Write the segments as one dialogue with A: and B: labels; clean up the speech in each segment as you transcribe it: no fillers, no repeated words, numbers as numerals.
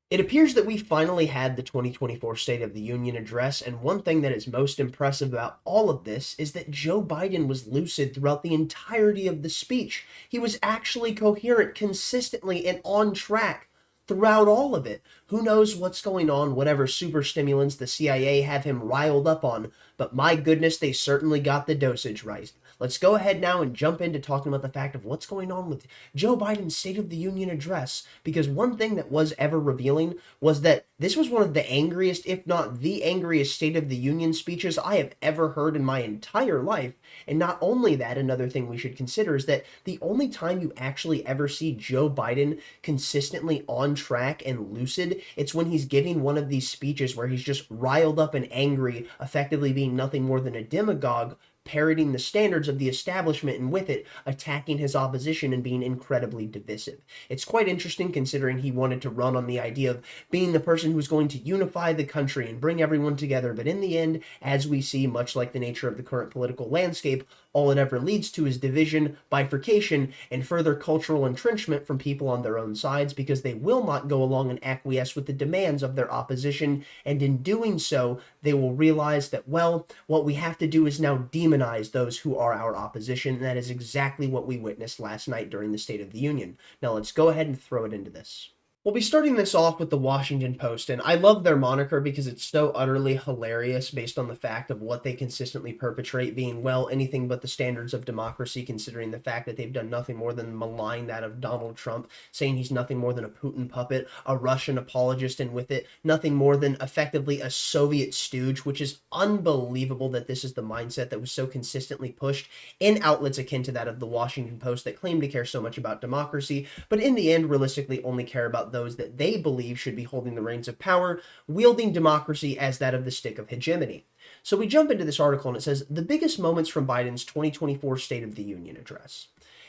A: It appears that we finally had the 2024 State of the Union address, and one thing that is most impressive about all of this is that Joe Biden was lucid throughout the entirety of the speech. He was actually coherent, consistently, and on track throughout all of it. Who knows what's going on, whatever super stimulants the CIA have him riled up on, but my goodness, they certainly got the dosage right. Let's go ahead now and jump into talking about the fact of what's going on with Joe Biden's State of the Union address, because one thing that was ever revealing was that this was one of the angriest, if not the angriest State of the Union speeches I have ever heard in my entire life. And not only that, another thing we should consider is that the only time you actually ever see Joe Biden consistently on track and lucid, it's when he's giving one of these speeches where he's just riled up and angry, effectively being nothing more than a demagogue, parroting the standards of the establishment, and with it attacking his opposition and being incredibly divisive. It's quite interesting considering he wanted to run on the idea of being the person who's going to unify the country and bring everyone together, but in the end, as we see, much like the nature of the current political landscape, all it ever leads to is division, bifurcation, and further cultural entrenchment from people on their own sides, because they will not go along and acquiesce with the demands of their opposition, and in doing so, they will realize that, well, what we have to do is now demonize those who are our opposition, and that is exactly what we witnessed last night during the State of the Union. Now let's go ahead and throw it into this. We'll be starting this off with the Washington Post, and I love their moniker because it's so utterly hilarious based on the fact of what they consistently perpetrate being, well, anything but the standards of democracy, considering the fact that they've done nothing more than malign that of Donald Trump, saying he's nothing more than a Putin puppet, a Russian apologist, and with it, nothing more than effectively a Soviet stooge, which is unbelievable that this is the mindset that was so consistently pushed in outlets akin to that of the Washington Post that claim to care so much about democracy, but in the end, realistically only care about those that they believe should be holding the reins of power, wielding democracy as that of the stick of hegemony. So we jump into this article and it says, the biggest moments from Biden's 2024 State of the Union address.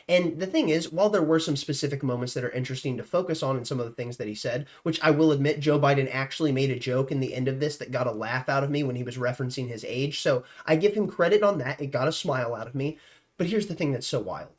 A: And the thing is, while there were some specific moments that are interesting to focus on in some of the things that he said, which I will admit Joe Biden actually made a joke in the end of this that got a laugh out of me when he was referencing his age, so I give him credit on that. It got a smile out of me. But here's the thing that's so wild.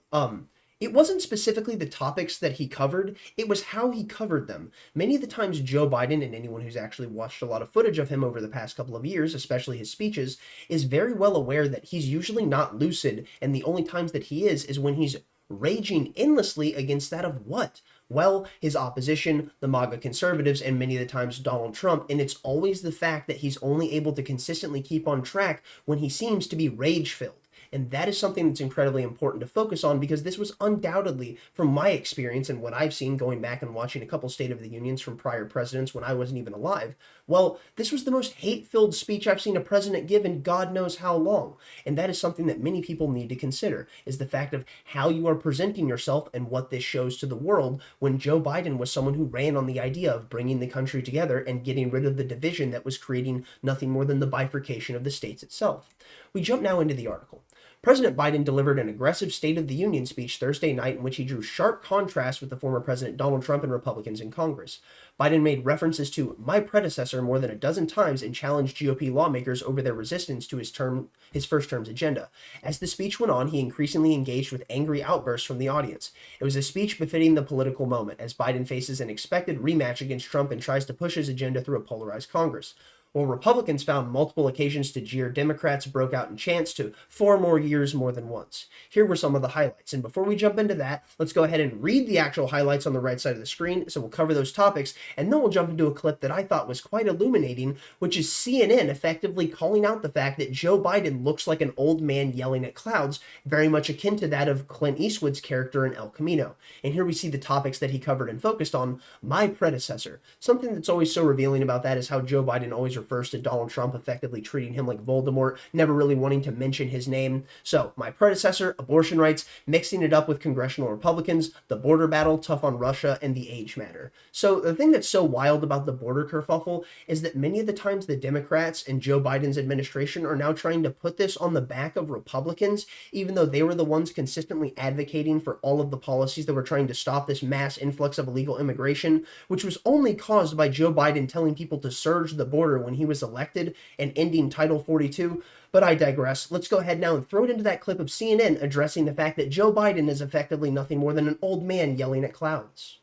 A: It wasn't specifically the topics that he covered, it was how he covered them. Many of the times Joe Biden, and anyone who's actually watched a lot of footage of him over the past couple of years, especially his speeches, is very well aware that he's usually not lucid, and the only times that he is when he's raging endlessly against that of what? Well, his opposition, the MAGA conservatives, and many of the times Donald Trump, and it's always the fact that he's only able to consistently keep on track when he seems to be rage-filled. And that is something that's incredibly important to focus on, because this was undoubtedly, from my experience and what I've seen going back and watching a couple State of the Unions from prior presidents when I wasn't even alive, well, this was the most hate-filled speech I've seen a president give in God knows how long. And that is something that many people need to consider, is the fact of how you are presenting yourself and what this shows to the world, when Joe Biden was someone who ran on the idea of bringing the country together and getting rid of the division that was creating nothing more than the bifurcation of the states itself. We jump now into the article. President Biden delivered an aggressive State of the Union speech Thursday night in which he drew sharp contrast with the former President Donald Trump and Republicans in Congress. Biden made references to "my predecessor" more than a dozen times and challenged GOP lawmakers over their resistance to his first term's agenda. As the speech went on, he increasingly engaged with angry outbursts from the audience. It was a speech befitting the political moment, as Biden faces an expected rematch against Trump and tries to push his agenda through a polarized Congress. While Republicans found multiple occasions to jeer, Democrats broke out in chants to "4 more years" more than once. Here were some of the highlights. And before we jump into that, let's go ahead and read the actual highlights on the right side of the screen. So we'll cover those topics, and then we'll jump into a clip that I thought was quite illuminating, which is CNN effectively calling out the fact that Joe Biden looks like an old man yelling at clouds, very much akin to that of Clint Eastwood's character in El Camino. And here we see the topics that he covered and focused on: my predecessor. Something that's always so revealing about that is how Joe Biden always refers to Donald Trump, effectively treating him like Voldemort, never really wanting to mention his name. So, my predecessor, abortion rights, mixing it up with congressional Republicans, the border battle, tough on Russia, and the age matter. So, the thing that's so wild about the border kerfuffle is that many of the times the Democrats and Joe Biden's administration are now trying to put this on the back of Republicans, even though they were the ones consistently advocating for all of the policies that were trying to stop this mass influx of illegal immigration, which was only caused by Joe Biden telling people to surge the border when he was elected and ending Title 42. But I digress. Let's go ahead now and throw it into that clip of CNN addressing the fact that Joe Biden is effectively nothing more than an old man yelling at clouds.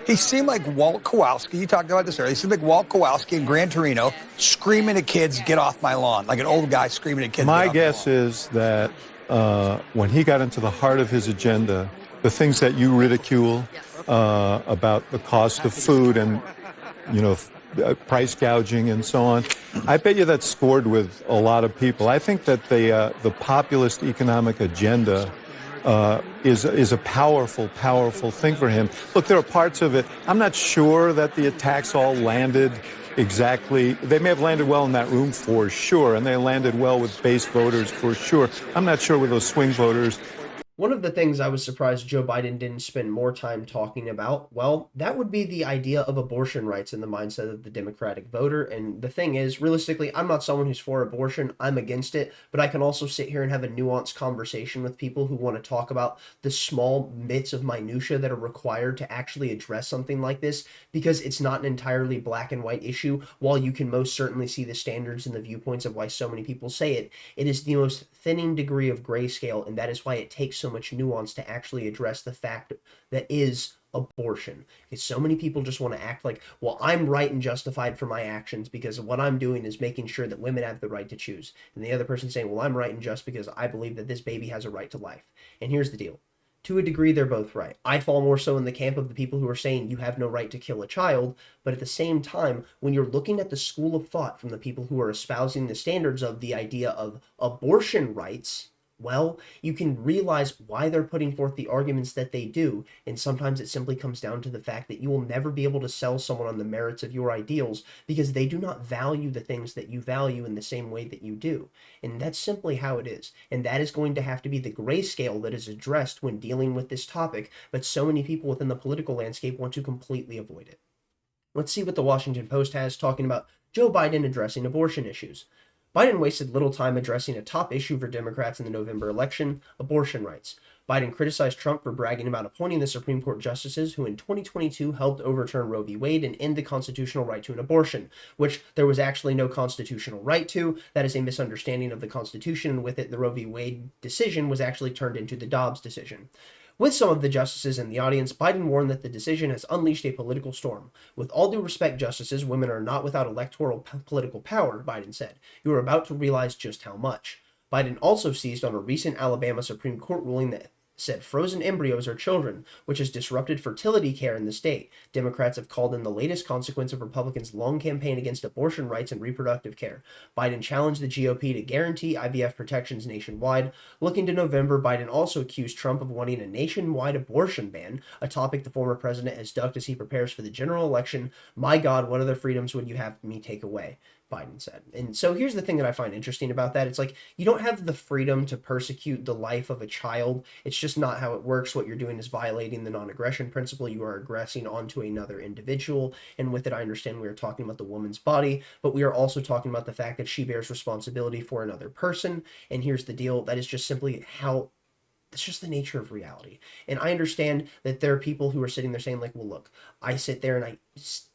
B: He seemed like Walt Kowalski. You talked about this earlier. He seemed like Walt Kowalski in Gran Torino screaming at kids, "Get off my lawn," like an old guy screaming at kids.
C: My guess is that when he got into the heart of his agenda, the things that you ridicule about the cost of food and, price gouging and so on, I bet you that scored with a lot of people. I think that the populist economic agenda is a powerful, powerful thing for him. Look, there are parts of it. I'm not sure that the attacks all landed exactly. They may have landed well in that room for sure, and they landed well with base voters for sure. I'm not sure with those swing voters.
A: One of the things I was surprised Joe Biden didn't spend more time talking about, well, that would be the idea of abortion rights in the mindset of the Democratic voter. And the thing is, realistically, I'm not someone who's for abortion. I'm against it. But I can also sit here and have a nuanced conversation with people who want to talk about the small bits of minutia that are required to actually address something like this, because it's not an entirely black and white issue. While you can most certainly see the standards and the viewpoints of why so many people say it, it is the most thinning degree of grayscale, and that is why it takes so much nuance to actually address the fact that is abortion. Because so many people just want to act like, well, I'm right and justified for my actions because what I'm doing is making sure that women have the right to choose. And the other person saying, well, I'm right and just because I believe that this baby has a right to life. And here's the deal. To a degree, they're both right. I fall more so in the camp of the people who are saying you have no right to kill a child, but at the same time, when you're looking at the school of thought from the people who are espousing the standards of the idea of abortion rights, well, you can realize why they're putting forth the arguments that they do, and sometimes it simply comes down to the fact that you will never be able to sell someone on the merits of your ideals because they do not value the things that you value in the same way that you do. And that's simply how it is. And that is going to have to be the grayscale that is addressed when dealing with this topic, but so many people within the political landscape want to completely avoid it. Let's see what the Washington Post has talking about Joe Biden addressing abortion issues. Biden wasted little time addressing a top issue for Democrats in the November election, abortion rights. Biden criticized Trump for bragging about appointing the Supreme Court justices who in 2022 helped overturn Roe v. Wade and end the constitutional right to an abortion, which there was actually no constitutional right to. That is a misunderstanding of the Constitution, and with it, the Roe v. Wade decision was actually turned into the Dobbs decision. With some of the justices in the audience, Biden warned that the decision has unleashed a political storm. With all due respect, justices, women are not without electoral political power, Biden said. You are about to realize just how much. Biden also seized on a recent Alabama Supreme Court ruling that said frozen embryos are children, which has disrupted fertility care in the state. Democrats have called in the latest consequence of Republicans' long campaign against abortion rights and reproductive care. Biden challenged the GOP to guarantee IVF protections nationwide. Looking to November, Biden also accused Trump of wanting a nationwide abortion ban, a topic the former president has ducked as he prepares for the general election. My God, what other freedoms would you have me take away? Biden said. And so here's the thing that I find interesting about that. It's like, you don't have the freedom to persecute the life of a child. It's just not how it works. What you're doing is violating the non-aggression principle. You are aggressing onto another individual. And with it, I understand we are talking about the woman's body, but we are also talking about the fact that she bears responsibility for another person. And here's the deal. That is just simply how it's just the nature of reality. And I understand that there are people who are sitting there saying like, well, look, I sit there and I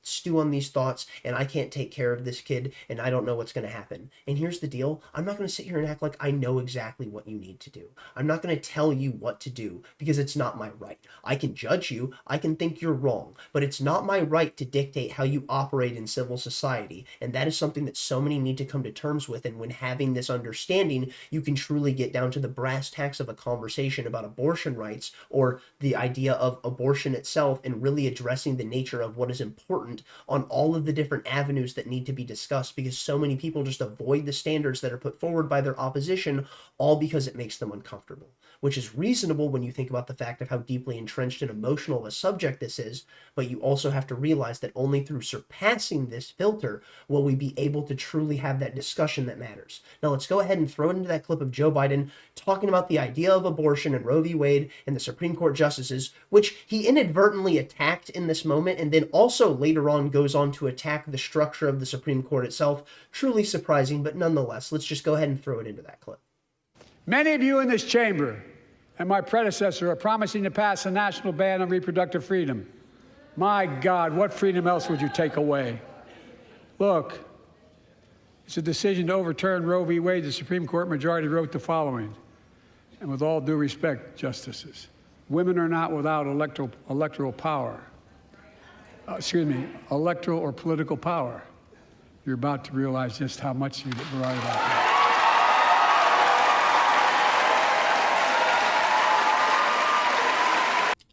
A: stew on these thoughts and I can't take care of this kid and I don't know what's going to happen. And here's the deal. I'm not going to sit here and act like I know exactly what you need to do. I'm not going to tell you what to do because it's not my right. I can judge you. I can think you're wrong, but it's not my right to dictate how you operate in civil society. And that is something that so many need to come to terms with. And when having this understanding, you can truly get down to the brass tacks of a conversation about abortion rights or the idea of abortion itself and really addressing the nature of what is important on all of the different avenues that need to be discussed, because so many people just avoid the standards that are put forward by their opposition, all because it makes them uncomfortable, which is reasonable when you think about the fact of how deeply entrenched and emotional of a subject this is. But you also have to realize that only through surpassing this filter will we be able to truly have that discussion that matters. Now let's go ahead and throw it into that clip of Joe Biden talking about the idea of abortion and Roe v. Wade and the Supreme Court justices, which he inadvertently attacked in this moment, and then also later on goes on to attack the structure of the Supreme Court itself. Truly surprising, but nonetheless, let's just go ahead and throw it into that clip.
D: Many of you in this chamber and my predecessor are promising to pass a national ban on reproductive freedom. My God, what freedom else would you take away? Look, it's a decision to overturn Roe v. Wade. The Supreme Court majority wrote the following, and with all due respect, justices, women are not without electoral power. electoral or political power. You're about to realize just how much you're right about that.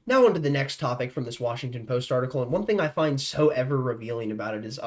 A: Now on to the next topic from this Washington Post article, and one thing I find so ever revealing about it is,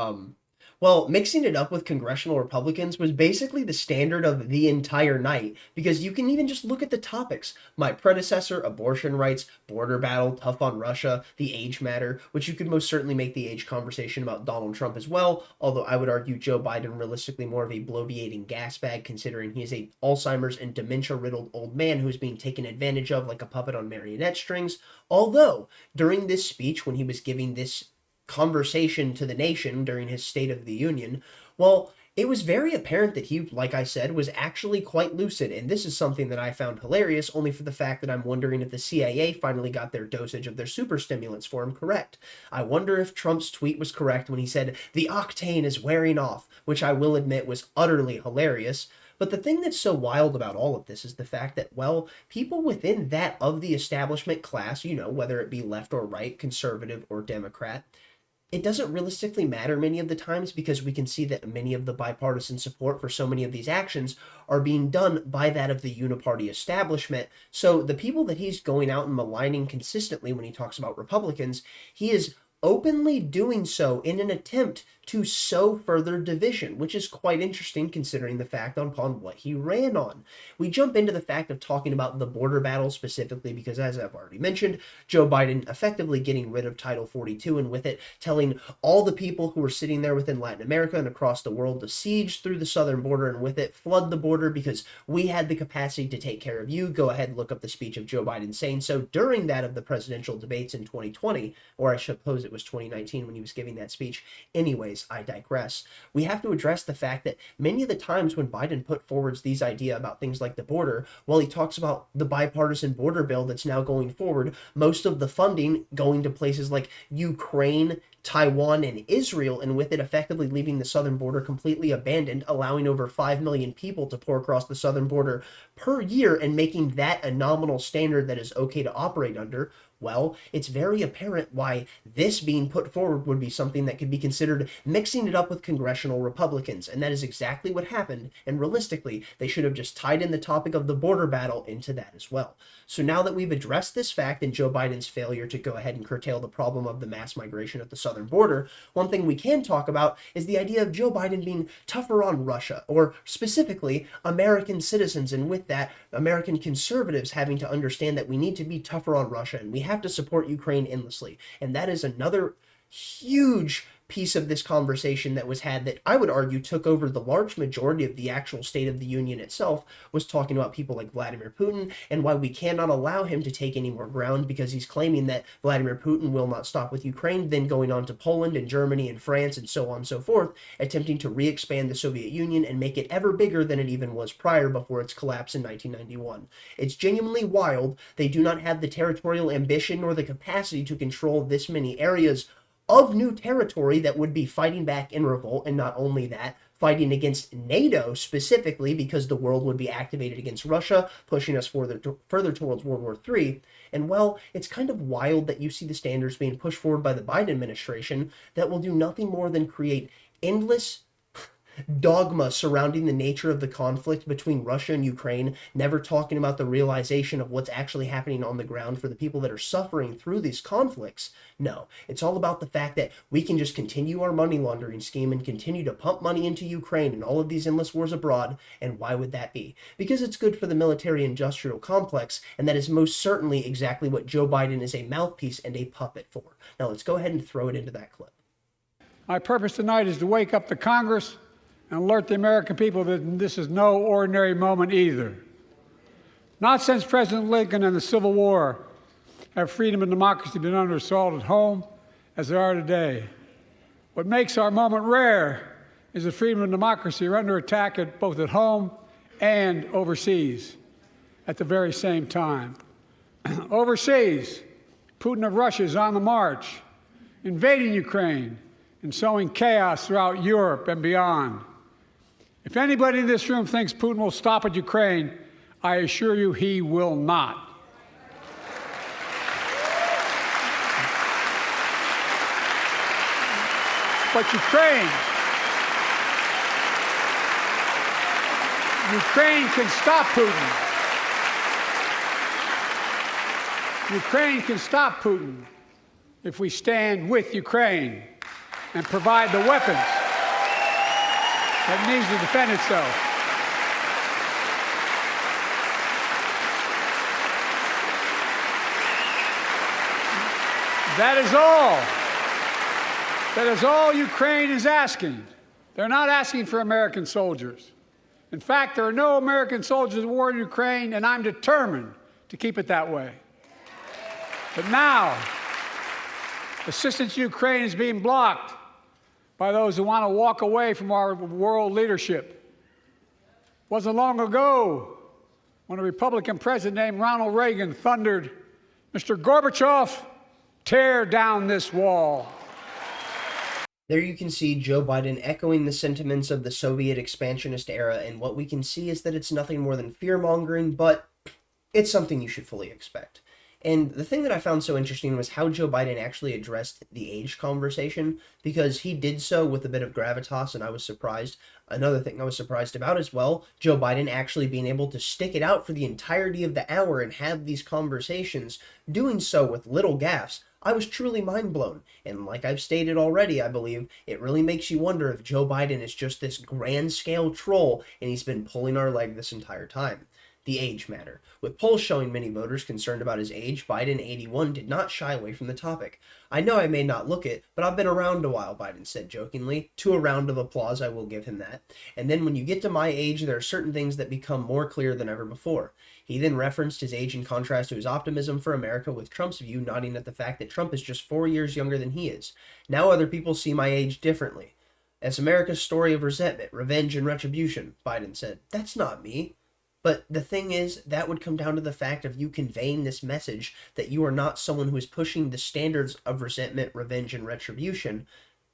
A: well, mixing it up with congressional Republicans was basically the standard of the entire night, because you can even just look at the topics. My predecessor, abortion rights, border battle, tough on Russia, the age matter, which you could most certainly make the age conversation about Donald Trump as well, although I would argue Joe Biden realistically more of a bloviating gas bag, considering he is a Alzheimer's and dementia-riddled old man who is being taken advantage of like a puppet on marionette strings. Although, during this speech, when he was giving this conversation to the nation during his State of the Union, well, it was very apparent that he, like I said, was actually quite lucid, and this is something that I found hilarious, only for the fact that I'm wondering if the CIA finally got their dosage of their super stimulants for him correct. I wonder if Trump's tweet was correct when he said, "The octane is wearing off," which I will admit was utterly hilarious. But the thing that's so wild about all of this is the fact that, well, people within that of the establishment class, you know, whether it be left or right, conservative or Democrat, it doesn't realistically matter many of the times, because we can see that many of the bipartisan support for so many of these actions are being done by that of the uniparty establishment. So the people that he's going out and maligning consistently when he talks about Republicans, he is openly doing so in an attempt to sow further division, which is quite interesting considering the fact upon what he ran on. We jump into the fact of talking about the border battle specifically because, as I've already mentioned, Joe Biden effectively getting rid of Title 42, and with it telling all the people who were sitting there within Latin America and across the world to siege through the southern border, and with it flood the border because we had the capacity to take care of you. Go ahead and look up the speech of Joe Biden saying so during that of the presidential debates in 2020, or I suppose it was 2019 when he was giving that speech. Anyways, I digress. We have to address the fact that many of the times when Biden put forwards these ideas about things like the border, while he talks about the bipartisan border bill that's now going forward, most of the funding going to places like Ukraine, Taiwan, and Israel, and with it effectively leaving the southern border completely abandoned, allowing over 5 million people to pour across the southern border per year and making that a nominal standard that is okay to operate under. Well, it's very apparent why this being put forward would be something that could be considered mixing it up with congressional Republicans, and that is exactly what happened, and realistically, they should have just tied in the topic of the border battle into that as well. So now that we've addressed this fact and Joe Biden's failure to go ahead and curtail the problem of the mass migration at the southern border, one thing we can talk about is the idea of Joe Biden being tougher on Russia, or specifically American citizens, and with that, American conservatives having to understand that we need to be tougher on Russia, and we have to support Ukraine endlessly. And that is another huge piece of this conversation that was had that I would argue took over the large majority of the actual State of the Union itself, was talking about people like Vladimir Putin and why we cannot allow him to take any more ground, because he's claiming that Vladimir Putin will not stop with Ukraine, then going on to Poland and Germany and France and so on and so forth, attempting to re-expand the Soviet Union and make it ever bigger than it even was prior before its collapse in 1991. It's genuinely wild. They do not have the territorial ambition nor the capacity to control this many areas of new territory that would be fighting back in revolt, and not only that, fighting against NATO specifically, because the world would be activated against Russia, pushing us further towards World War III. And well, it's kind of wild that you see the standards being pushed forward by the Biden administration that will do nothing more than create endless dogma surrounding the nature of the conflict between Russia and Ukraine, never talking about the realization of what's actually happening on the ground for the people that are suffering through these conflicts. No, it's all about the fact that we can just continue our money laundering scheme and continue to pump money into Ukraine and all of these endless wars abroad. And why would that be? Because it's good for the military-industrial complex, and that is most certainly exactly what Joe Biden is a mouthpiece and a puppet for. Now let's go ahead and throw it into that clip.
D: My purpose tonight is to wake up the Congress and alert the American people that this is no ordinary moment either. Not since President Lincoln and the Civil War have freedom and democracy been under assault at home as they are today. What makes our moment rare is that freedom and democracy are under attack both at home and overseas at the very same time. Overseas, Putin of Russia is on the march, invading Ukraine and sowing chaos throughout Europe and beyond. If anybody in this room thinks Putin will stop at Ukraine, I assure you he will not. . But Ukraine can stop Putin. Ukraine can stop Putin if we stand with Ukraine and provide the weapons that it needs to defend itself. That is all. That is all Ukraine is asking. They're not asking for American soldiers. In fact, there are no American soldiers at war in Ukraine, and I'm determined to keep it that way. But now, assistance to Ukraine is being blocked by those who want to walk away from our world leadership. It wasn't long ago when a Republican president named Ronald Reagan thundered, "Mr. Gorbachev, tear down this wall."
A: There you can see Joe Biden echoing the sentiments of the Soviet expansionist era, and what we can see is that it's nothing more than fear-mongering, but it's something you should fully expect. And the thing that I found so interesting was how Joe Biden actually addressed the age conversation, because he did so with a bit of gravitas, and I was surprised. Another thing I was surprised about as well, Joe Biden actually being able to stick it out for the entirety of the hour and have these conversations, doing so with little gaffes. I was truly mind blown. And like I've stated already, I believe, it really makes you wonder if Joe Biden is just this grand scale troll and he's been pulling our leg this entire time. The age matter. With polls showing many voters concerned about his age, Biden, 81, did not shy away from the topic. "I know I may not look it, but I've been around a while," Biden said jokingly. To a round of applause, I will give him that. And then when you get to my age, there are certain things that become more clear than ever before. He then referenced his age in contrast to his optimism for America, with Trump's view nodding at the fact that Trump is just 4 years younger than he is. "Now other people see my age differently. It's America's story of resentment, revenge, and retribution," Biden said. "That's not me." But the thing is, that would come down to the fact of you conveying this message that you are not someone who is pushing the standards of resentment, revenge, and retribution.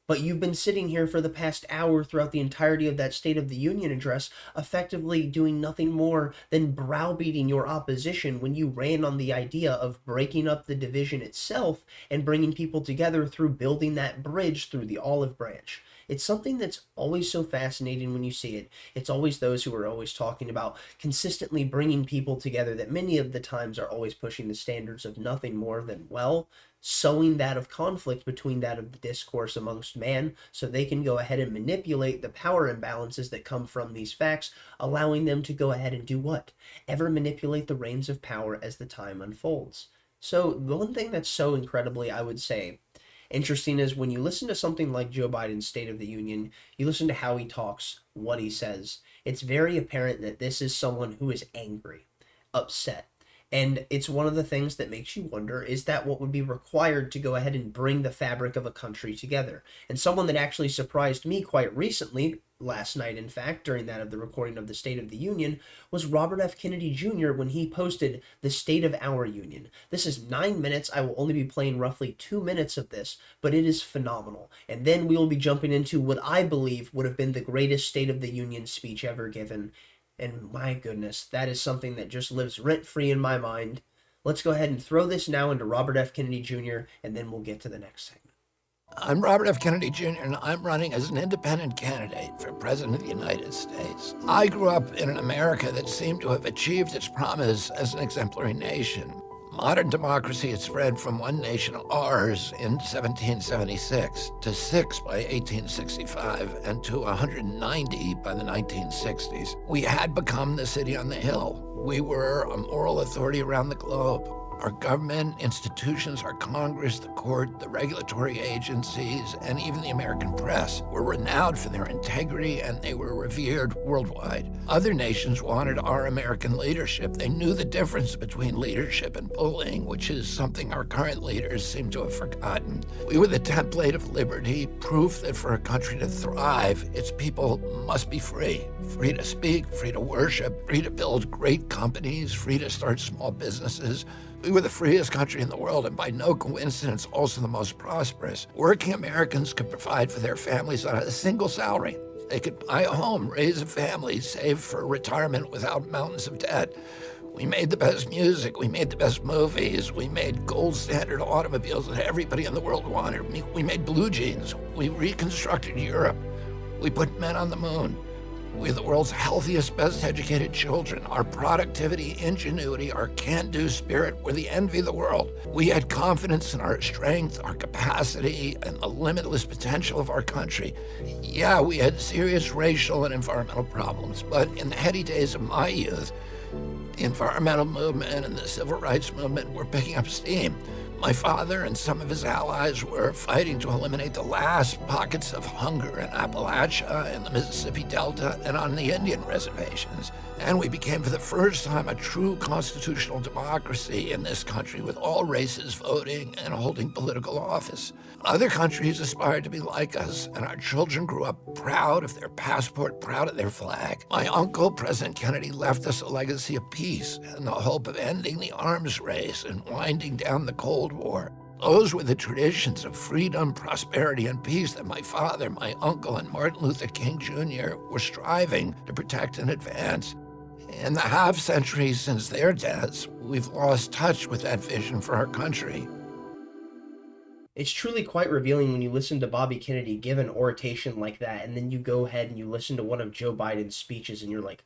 A: But you've been sitting here for the past hour throughout the entirety of that State of the Union address, effectively doing nothing more than browbeating your opposition when you ran on the idea of breaking up the division itself and bringing people together through building that bridge through the olive branch. It's something that's always so fascinating when you see it. It's always those who are always talking about consistently bringing people together that many of the times are always pushing the standards of nothing more than, well, sowing that of conflict between that of the discourse amongst man, so they can go ahead and manipulate the power imbalances that come from these facts, allowing them to go ahead and do what? Ever manipulate the reins of power as the time unfolds. So the one thing that's so incredibly, I would say, interesting is when you listen to something like Joe Biden's State of the Union, you listen to how he talks, what he says. It's very apparent that this is someone who is angry, upset. And it's one of the things that makes you wonder, is that what would be required to go ahead and bring the fabric of a country together? And someone that actually surprised me quite recently, last night in fact, during that of the recording of the State of the Union, was Robert F. Kennedy Jr. when he posted the State of Our Union. This is 9 minutes. I will only be playing roughly 2 minutes of this, but it is phenomenal. And then we will be jumping into what I believe would have been the greatest State of the Union speech ever given. And my goodness, that is something that just lives rent-free in my mind. Let's go ahead and throw this now into Robert F. Kennedy Jr., and then we'll get to the next segment.
E: I'm Robert F. Kennedy Jr., and I'm running as an independent candidate for President of the United States. I grew up in an America that seemed to have achieved its promise as an exemplary nation. Modern democracy had spread from one nation, ours, in 1776 to 6 by 1865 and to 190 by the 1960s. We had become the city on the hill. We were a moral authority around the globe. Our government, institutions, our Congress, the court, the regulatory agencies, and even the American press were renowned for their integrity, and they were revered worldwide. Other nations wanted our American leadership. They knew the difference between leadership and bullying, which is something our current leaders seem to have forgotten. We were the template of liberty, proof that for a country to thrive, its people must be free. Free to speak, free to worship, free to build great companies, free to start small businesses. We were the freest country in the world, and by no coincidence, also the most prosperous. Working Americans could provide for their families on a single salary. They could buy a home, raise a family, save for retirement without mountains of debt. We made the best music, we made the best movies, we made gold standard automobiles that everybody in the world wanted. We made blue jeans, we reconstructed Europe, we put men on the moon. We're the world's healthiest, best educated children. Our productivity, ingenuity, our can-do spirit were the envy of the world. We had confidence in our strength, our capacity, and the limitless potential of our country. Yeah, we had serious racial and environmental problems, but in the heady days of my youth, the environmental movement and the civil rights movement were picking up steam. My father and some of his allies were fighting to eliminate the last pockets of hunger in Appalachia and the Mississippi Delta and on the Indian reservations. And we became for the first time a true constitutional democracy in this country with all races voting and holding political office. Other countries aspired to be like us, and our children grew up proud of their passport, proud of their flag. My uncle, President Kennedy, left us a legacy of peace and the hope of ending the arms race and winding down the Cold War. Those were the traditions of freedom, prosperity, and peace that my father, my uncle, and Martin Luther King Jr. were striving to protect and advance. In the half century since their deaths, we've lost touch with that vision for our country.
A: It's truly quite revealing when you listen to Bobby Kennedy give an oration like that, and then you go ahead and you listen to one of Joe Biden's speeches, and you're like,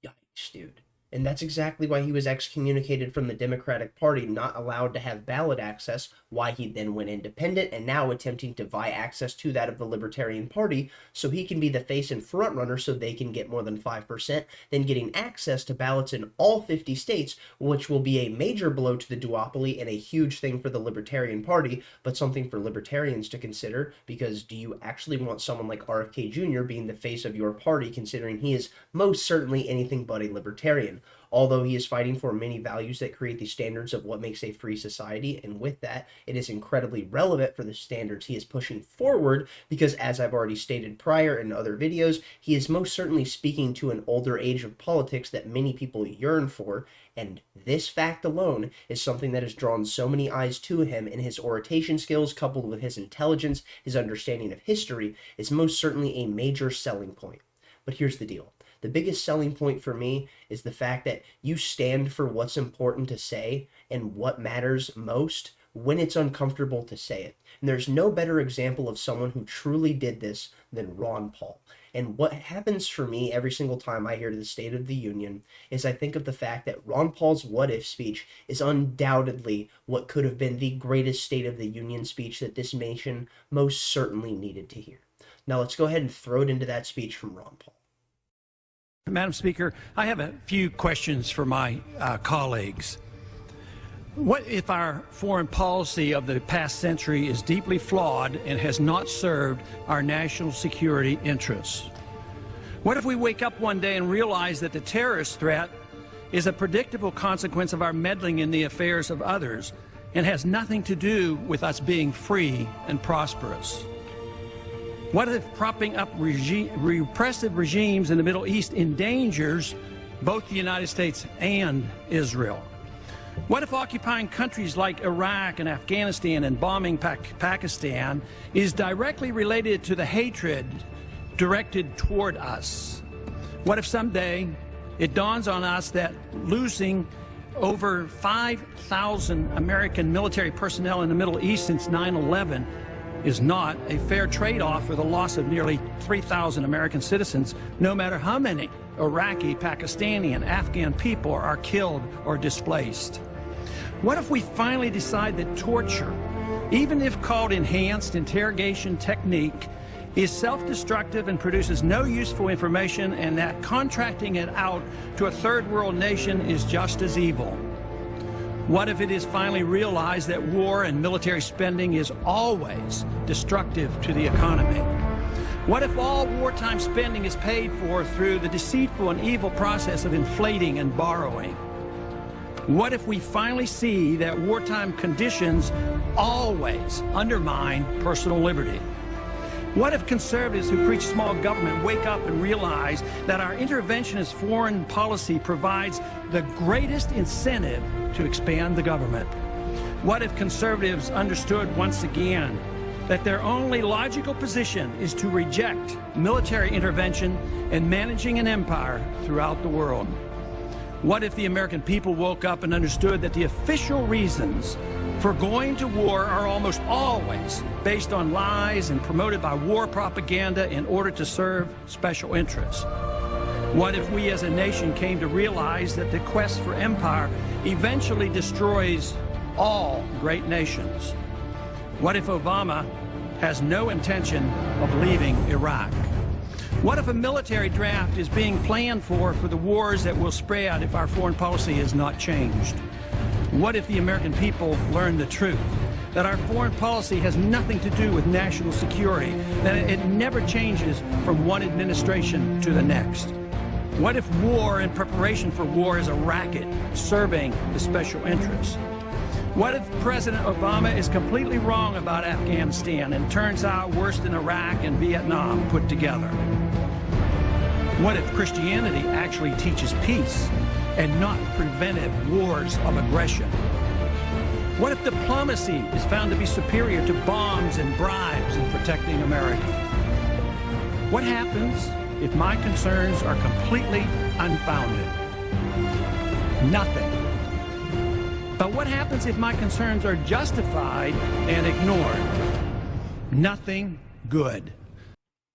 A: yikes, dude. And that's exactly why he was excommunicated from the Democratic Party, not allowed to have ballot access, why he then went independent, and now attempting to vie access to that of the Libertarian Party, so he can be the face and front runner so they can get more than 5%, then getting access to ballots in all 50 states, which will be a major blow to the duopoly and a huge thing for the Libertarian Party, but something for libertarians to consider, because do you actually want someone like RFK Jr. being the face of your party, considering he is most certainly anything but a libertarian? Although he is fighting for many values that create the standards of what makes a free society, and with that, it is incredibly relevant for the standards he is pushing forward, because as I've already stated prior in other videos, he is most certainly speaking to an older age of politics that many people yearn for, and this fact alone is something that has drawn so many eyes to him, and his oration skills coupled with his intelligence, his understanding of history, is most certainly a major selling point. But here's the deal. The biggest selling point for me is the fact that you stand for what's important to say and what matters most when it's uncomfortable to say it. And there's no better example of someone who truly did this than Ron Paul. And what happens for me every single time I hear the State of the Union is I think of the fact that Ron Paul's what if speech is undoubtedly what could have been the greatest State of the Union speech that this nation most certainly needed to hear. Now let's go ahead and throw it into that speech from Ron Paul.
F: Madam Speaker, I have a few questions for my colleagues. What if our foreign policy of the past century is deeply flawed and has not served our national security interests? What if we wake up one day and realize that the terrorist threat is a predictable consequence of our meddling in the affairs of others and has nothing to do with us being free and prosperous? What if propping up repressive regimes in the Middle East endangers both the United States and Israel? What if occupying countries like Iraq and Afghanistan and bombing Pakistan is directly related to the hatred directed toward us? What if someday it dawns on us that losing over 5,000 American military personnel in the Middle East since 9/11 is not a fair trade-off for the loss of nearly 3,000 American citizens, no matter how many Iraqi, Pakistani, and Afghan people are killed or displaced? What if we finally decide that torture, even if called enhanced interrogation technique, is self-destructive and produces no useful information, and that contracting it out to a third world nation is just as evil? What if it is finally realized that war and military spending is always destructive to the economy? What if all wartime spending is paid for through the deceitful and evil process of inflating and borrowing? What if we finally see that wartime conditions always undermine personal liberty? What if conservatives who preach small government wake up and realize that our interventionist foreign policy provides the greatest incentive to expand the government? What if conservatives understood once again that their only logical position is to reject military intervention and managing an empire throughout the world? What if the American people woke up and understood that the official reasons for going to war are almost always based on lies and promoted by war propaganda in order to serve special interests? What if we as a nation came to realize that the quest for empire eventually destroys all great nations? What if Obama has no intention of leaving Iraq? What if a military draft is being planned for the wars that will spread if our foreign policy is not changed? What if the American people learn the truth, that our foreign policy has nothing to do with national security, that it never changes from one administration to the next? What if war and preparation for war is a racket serving the special interests? What if President Obama is completely wrong about Afghanistan and turns out worse than Iraq and Vietnam put together? What if Christianity actually teaches peace and not preventive wars of aggression? What if diplomacy is found to be superior to bombs and bribes in protecting America? What happens if my concerns are completely unfounded? Nothing. But what happens if my concerns are justified and ignored? Nothing good.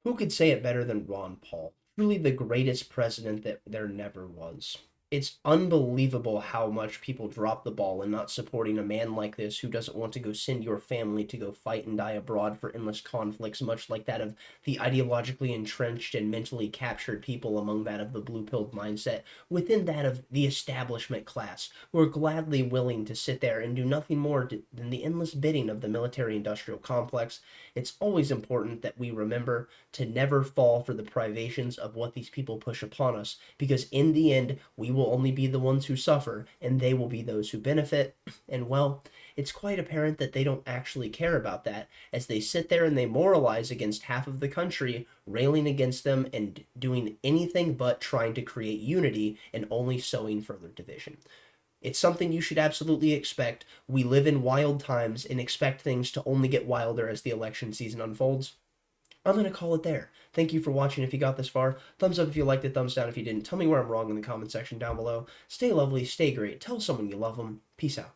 A: Who could say it better than Ron Paul? Truly the greatest president that there never was. It's unbelievable how much people drop the ball in not supporting a man like this who doesn't want to go send your family to go fight and die abroad for endless conflicts, much like that of the ideologically entrenched and mentally captured people among that of the blue-pilled mindset, within that of the establishment class, who are gladly willing to sit there and do nothing more than the endless bidding of the military-industrial complex. It's always important that we remember to never fall for the privations of what these people push upon us, because in the end, we will only be the ones who suffer, and they will be those who benefit. And well, it's quite apparent that they don't actually care about that, as they sit there and they moralize against half of the country, railing against them and doing anything but trying to create unity and only sowing further division. It's something you should absolutely expect. We live in wild times and expect things to only get wilder as the election season unfolds. I'm going to call it there. Thank you for watching if you got this far. Thumbs up if you liked it, thumbs down if you didn't. Tell me where I'm wrong in the comment section down below. Stay lovely, stay great. Tell someone you love them. Peace out.